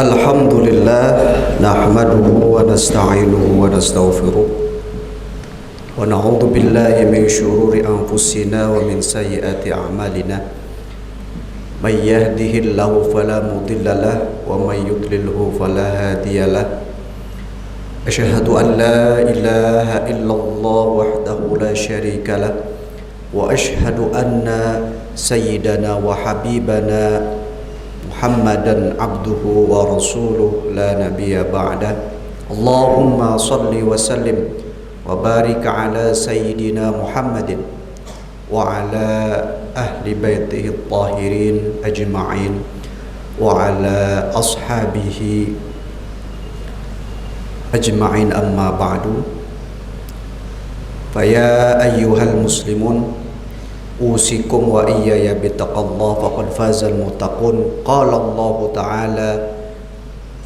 Alhamdulillah nahmaduhu wa nasta'inuhu wa nastaghfiruh wa na'udzu billahi min syururi anfusina wa min sayyiati a'malina may yahdihillahu fala mudilla lahu wa may yudlilhu fala hadiyalah. Asyhadu an la ilaha illallah wahdahu la syarika lah wa asyhadu anna sayyidana wa habibana Muhammadan abduhu wa rasuluh la nabiyya ba'dah. Allahumma salli wa sallim wa barik ala sayyidina Muhammadin wa ala ahli baitihi at-tahirin ajma'in wa ala ashabihi ajma'in, amma ba'du. Fa ya ayyuhal muslimun usikum wa iyaya bittaqallah faqad fazal muttaqun. Qala Allah Ta'ala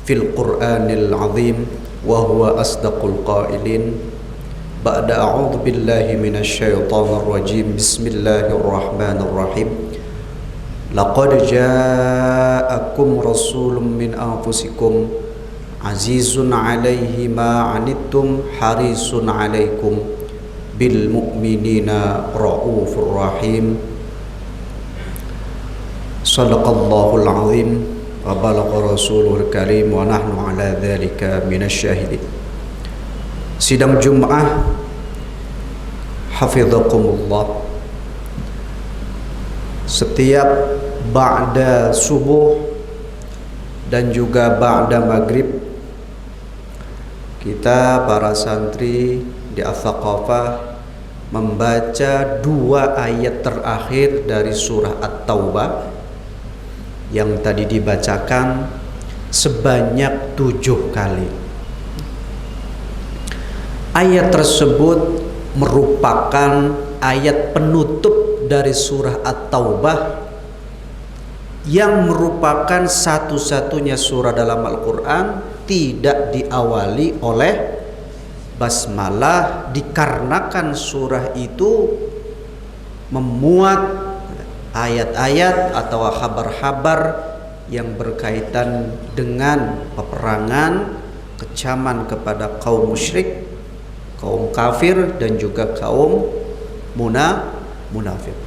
fil Qur'anil azim wa huwa asdaqul qailin. Ba'da a'udzu billahi minasy syaithanir rajim. Bismillahirrahmanirrahim. Laqad ja'akum rasulun min anfusikum azizun 'alaihi ma 'anittum harisun 'alaikum bil mu'minina raufur rahim. Shadaqallahul azim wa balagha rasuluhul karim wa nahnu ala dzalika minasy syahidin. Sidang Jumat hafizakumullah, setiap ba'da subuh dan juga ba'da maghrib kita para santri di Al-Thaqafah membaca dua ayat terakhir dari surah At-Taubah yang tadi dibacakan sebanyak 7 kali. Ayat tersebut merupakan ayat penutup dari surah At-Taubah yang merupakan satu-satunya surah dalam Al-Quran tidak diawali oleh basmalah, dikarenakan surah itu memuat ayat-ayat atau kabar-kabar yang berkaitan dengan peperangan, kecaman kepada kaum musyrik, kaum kafir, dan juga kaum munafik.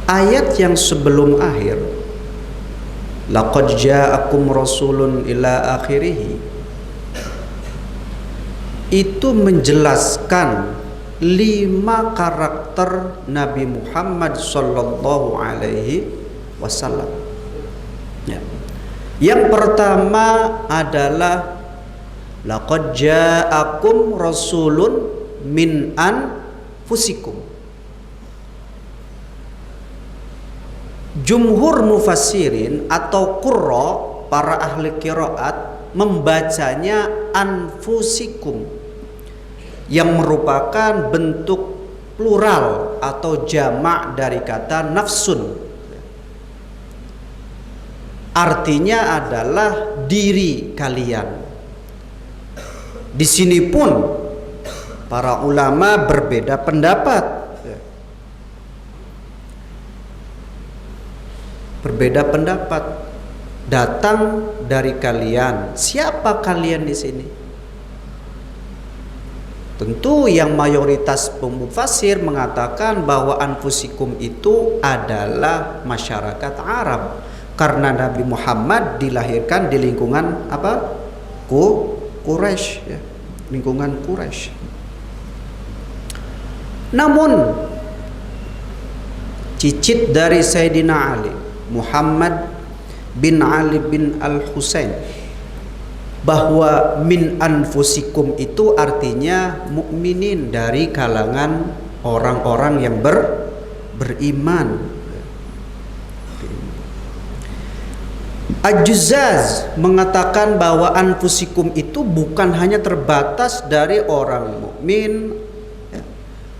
Ayat yang sebelum akhir, laqad ja'akum rasulun ila akhirih, itu menjelaskan 5 karakter Nabi Muhammad sallallahu alaihi wasallam. Ya. Yang pertama adalah laqad ja'akum rasulun min anfusikum. Jumhur mufassirin atau qurra, para ahli qiraat, membacanya anfusikum, yang merupakan bentuk plural atau jamak dari kata nafsun. Artinya adalah diri kalian. Di sini pun para ulama berbeda pendapat. Datang dari kalian. Siapa kalian di sini? Tentu yang mayoritas pemufassir mengatakan bahwa anfusikum itu adalah masyarakat Arab, karena Nabi Muhammad dilahirkan di lingkungan apa? Quraisy, ya. Lingkungan Quraisy. Namun cicit dari Sayyidina Ali, Muhammad bin Ali bin Al-Husain, bahwa min anfusikum itu artinya mukminin, dari kalangan orang-orang yang beriman. Al-Juzzaz mengatakan bahwa anfusikum itu bukan hanya terbatas dari orang mukmin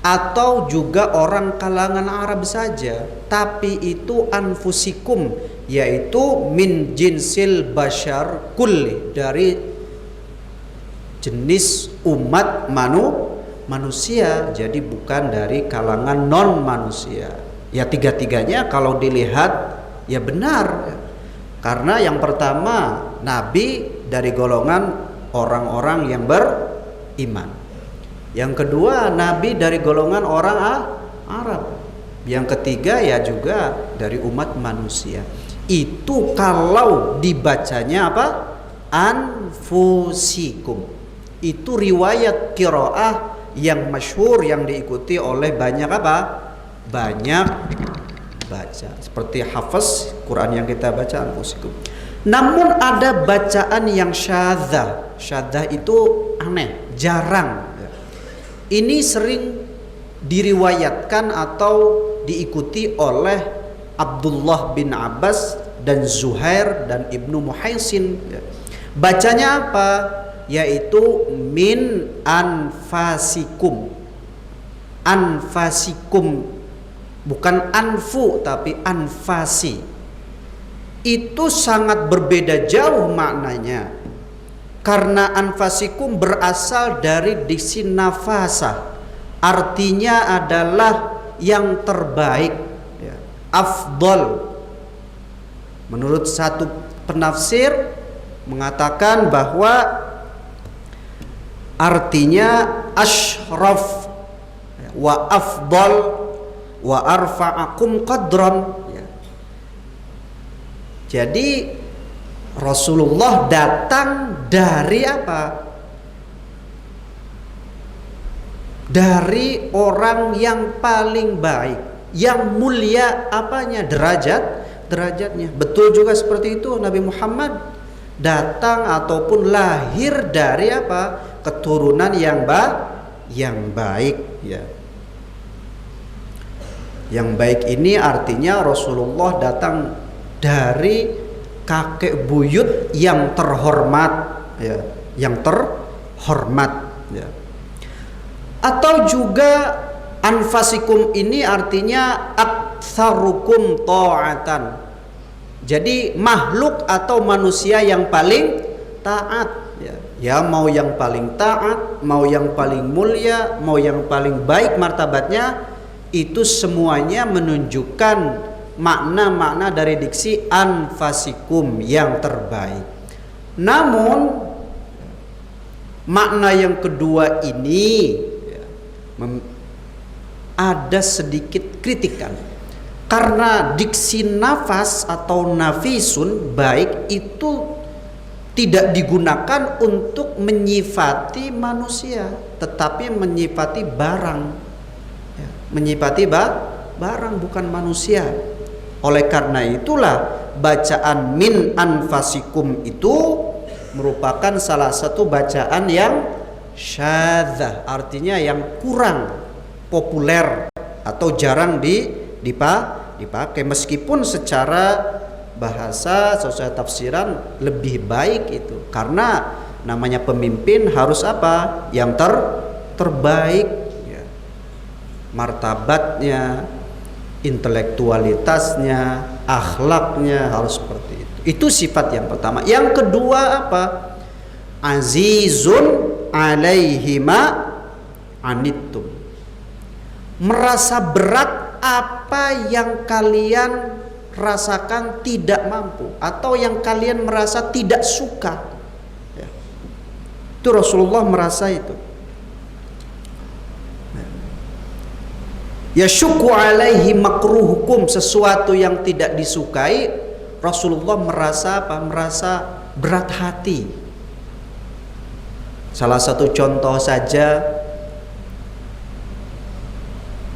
atau juga orang kalangan Arab saja, tapi itu anfusikum, yaitu min jinsil bashar kulli, dari jenis umat manusia, jadi bukan dari kalangan non manusia. Ya, tiga-tiganya kalau dilihat Ya benar. Karena yang pertama, Nabi dari golongan orang-orang yang beriman. Yang kedua, Nabi dari golongan orang Arab. Yang ketiga ya juga dari umat manusia. Itu kalau dibacanya apa? Anfusikum. Itu riwayat qiraah yang masyhur yang diikuti oleh banyak apa? Banyak baca. Seperti hafaz Quran yang kita baca anfusikum. Namun ada bacaan yang syadzah. Syadzah itu aneh, jarang. Ini sering diriwayatkan atau diikuti oleh Abdullah bin Abbas dan Zuhair dan Ibnu Muhaisin. Bacanya apa? Yaitu min anfasikum. Anfasikum, bukan anfu tapi anfasi. Itu sangat berbeda jauh maknanya. Karena anfasikum berasal dari diksi nafasah. Artinya adalah yang terbaik, ya. Afdal. Menurut satu penafsir mengatakan bahwa artinya ashraf wa afdal wa arfa'akum qadran, ya. Jadi Rasulullah datang dari apa? Dari orang yang paling baik, yang mulia apanya? Derajatnya. Betul juga seperti itu, Nabi Muhammad datang ataupun lahir dari apa? Keturunan yang baik, ya. Yang baik ini artinya Rasulullah datang dari kakek buyut yang terhormat, ya, yang terhormat, ya. Atau juga anfasikum ini artinya aktsarukum ta'atan. Jadi makhluk atau manusia yang paling taat, ya. Ya, mau yang paling taat, mau yang paling mulia, mau yang paling baik martabatnya, itu semuanya menunjukkan makna-makna dari diksi anfasikum yang terbaik. Namun makna yang kedua ini ada sedikit kritikan, karena diksi nafas atau nafisun baik itu tidak digunakan untuk menyifati manusia, tetapi menyifati barang, ya, menyifati barang bukan manusia. Oleh karena itulah bacaan min anfasikum itu merupakan salah satu bacaan yang syadzah, artinya yang kurang populer atau jarang dipakai, meskipun secara bahasa, secara tafsiran lebih baik itu, karena namanya pemimpin harus apa? Yang terbaik, ya. Martabatnya, intelektualitasnya, akhlaknya harus seperti itu. Itu sifat yang pertama. Yang kedua apa? Azizun alaihima anittum. Merasa berat apa yang kalian rasakan tidak mampu, atau yang kalian merasa tidak suka, ya. Itu Rasulullah merasa itu. Yashukku alaihi makruhukum, sesuatu yang tidak disukai, Rasulullah merasa apa? Merasa berat hati. Salah satu contoh saja,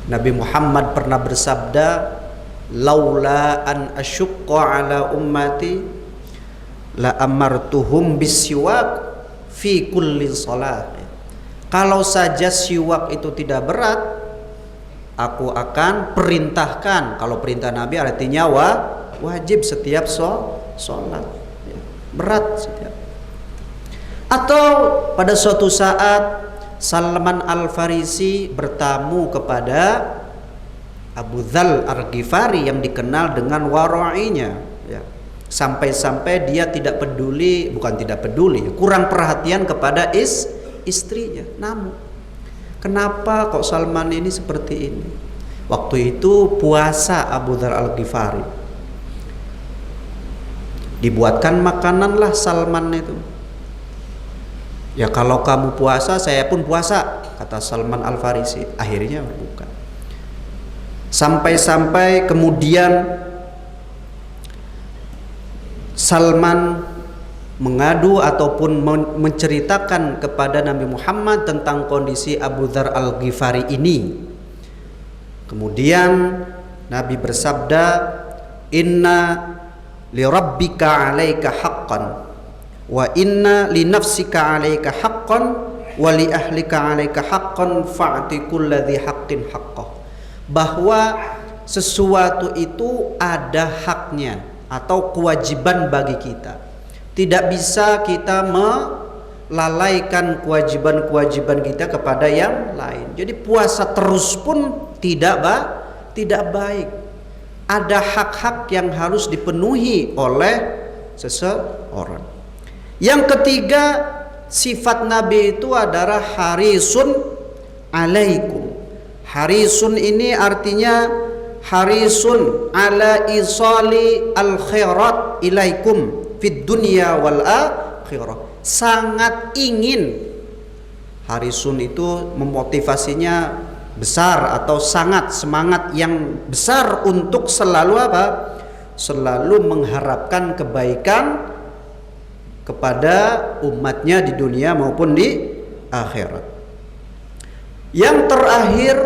Nabi Muhammad pernah bersabda, laula an asyukka ala ummati la amartuhum bisiwak fi kulli shalah. Kalau saja siwak itu tidak berat, aku akan perintahkan. Kalau perintah Nabi artinya wajib setiap sholat, ya. Berat setiap. Atau pada suatu saat Salman Al-Farisi bertamu kepada Abu Dzal Al-Ghifari yang dikenal dengan wara'inya, ya. Sampai-sampai dia tidak peduli, bukan tidak peduli, kurang perhatian kepada istrinya. Namun kenapa kok Salman ini seperti ini? Waktu itu puasa Abu Dzal Al-Ghifari. Dibuatkan makananlah Salman itu. Ya kalau kamu puasa, saya pun puasa, kata Salman Al-Farisi. Akhirnya berbuka. Sampai-sampai kemudian Salman mengadu ataupun menceritakan kepada Nabi Muhammad tentang kondisi Abu Dzar Al-Ghifari ini. Kemudian Nabi bersabda, "Inna li rabbika 'alaika haqqan wa inna li nafsika 'alaika haqqan wa li ahlika 'alaika haqqan fa'ti kulladzi haqqin haqqah." Bahwa sesuatu itu ada haknya atau kewajiban bagi kita. Tidak bisa kita melalaikan kewajiban-kewajiban kita kepada yang lain. Jadi puasa terus pun tidak baik. Ada hak-hak yang harus dipenuhi oleh seseorang. Yang ketiga, sifat Nabi itu adalah harisun alaikum. Harisun ini artinya harisun ala isali al khairat ilaikum fid dunya wal akhirah. Sangat ingin. Harisun itu memotivasinya besar atau sangat semangat yang besar untuk selalu apa? Selalu mengharapkan kebaikan kepada umatnya di dunia maupun di akhirat. Yang terakhir,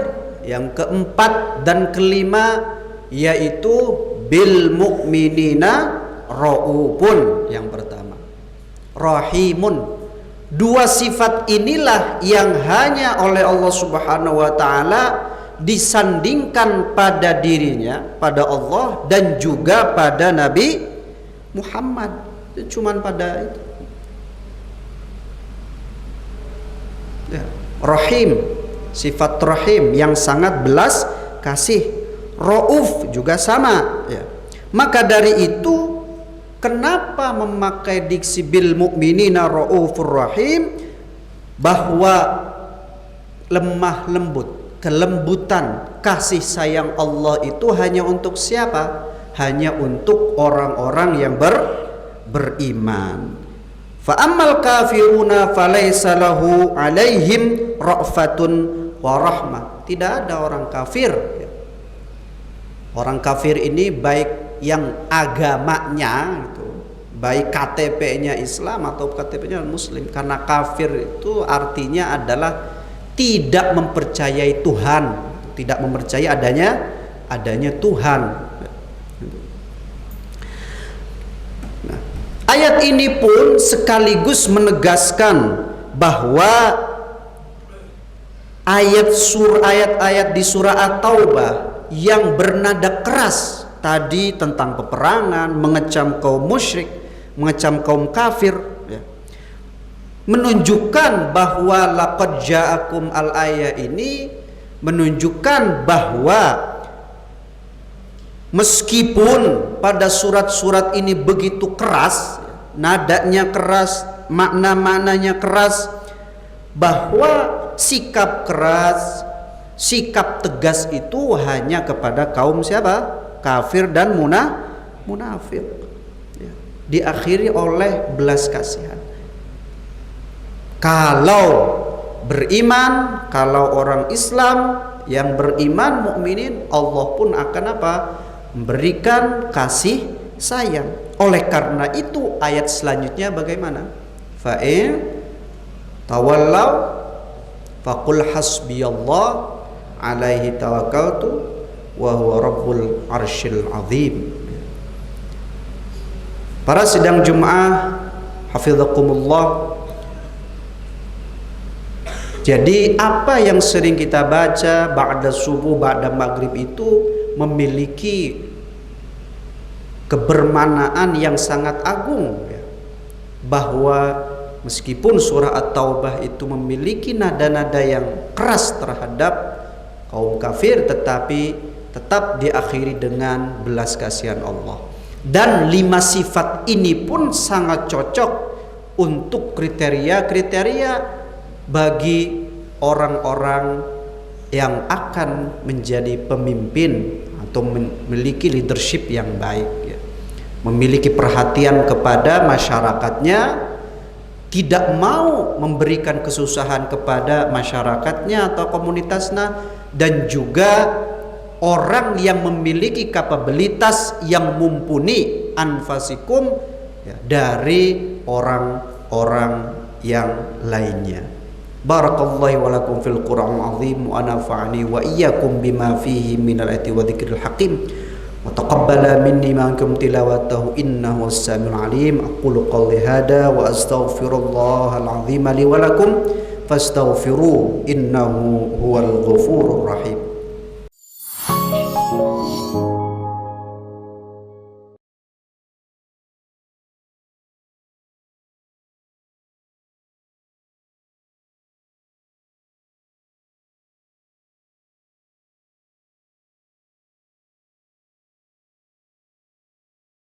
yang keempat dan kelima, yaitu bil mu'minina raufun. Yang pertama, rahimun. Dua sifat inilah yang hanya oleh Allah Subhanahu wa taala disandingkan pada dirinya, pada Allah dan juga pada Nabi Muhammad. Itu cuman pada itu. Ya. Rahim, sifat rahim yang sangat belas kasih. Rauf juga sama, ya. Maka dari itu, kenapa memakai diksi bil mu'minina raufur rahim? Bahwa lemah lembut, kelembutan, kasih sayang Allah itu hanya untuk siapa? Hanya untuk orang-orang yang beriman. Fa ammal kafiruna falaysa lahu alaihim ra'fatun wa rahmah. Tidak ada orang kafir. Orang kafir ini baik yang agamanya itu, baik KTP-nya Islam atau KTP-nya Muslim. Karena kafir itu artinya adalah tidak mempercayai Tuhan, tidak mempercayai adanya Tuhan. Nah, ayat ini pun sekaligus menegaskan bahwa ayat-ayat di surah At-Taubah yang bernada keras tadi tentang peperangan, mengecam kaum musyrik, mengecam kaum kafir, ya, menunjukkan bahwa laqad ja'akum al-ayah ini menunjukkan bahwa meskipun pada surat-surat ini begitu keras, nadanya keras, makna-maknanya keras, bahwa sikap keras, sikap tegas itu hanya kepada kaum siapa? Kafir dan munafik. Ya. Diakhiri oleh belas kasihan. Kalau beriman, kalau orang Islam yang beriman, mukminin, Allah pun akan apa? Memberikan kasih sayang. Oleh karena itu ayat selanjutnya bagaimana? Fa'in tawallau faqul hasbiyallah alaihi tawakkaltu wa huwa rabbul arsyil azim. Para sidang Jumat hafizakumullah. Jadi apa yang sering kita baca ba'da subuh, ba'da maghrib itu memiliki kebermanaan yang sangat agung, ya. Bahwa meskipun surah At-Taubah itu memiliki nada-nada yang keras terhadap kaum kafir, tetapi tetap diakhiri dengan belas kasihan Allah. Dan 5 sifat ini pun sangat cocok untuk kriteria-kriteria bagi orang-orang yang akan menjadi pemimpin atau memiliki leadership yang baik, ya. memiliki perhatian kepada masyarakatnya, tidak mau memberikan kesusahan kepada masyarakatnya atau komunitasnya, dan juga orang yang memiliki kapabilitas yang mumpuni anfasikum, ya, dari orang-orang yang lainnya. Barakallahu wa lakum fil Qur'anil azim wa nafa'ani wa iyyakum bima fihi minal ayati wa dzikril hakim wa taqabbala minni ma antum tilawatahu innahu as-sami'ul alim. Aqulu qawli hada wa astaghfirullahal azim li wa lakum fastaghfiruhu innahu huwal ghafurur rahim.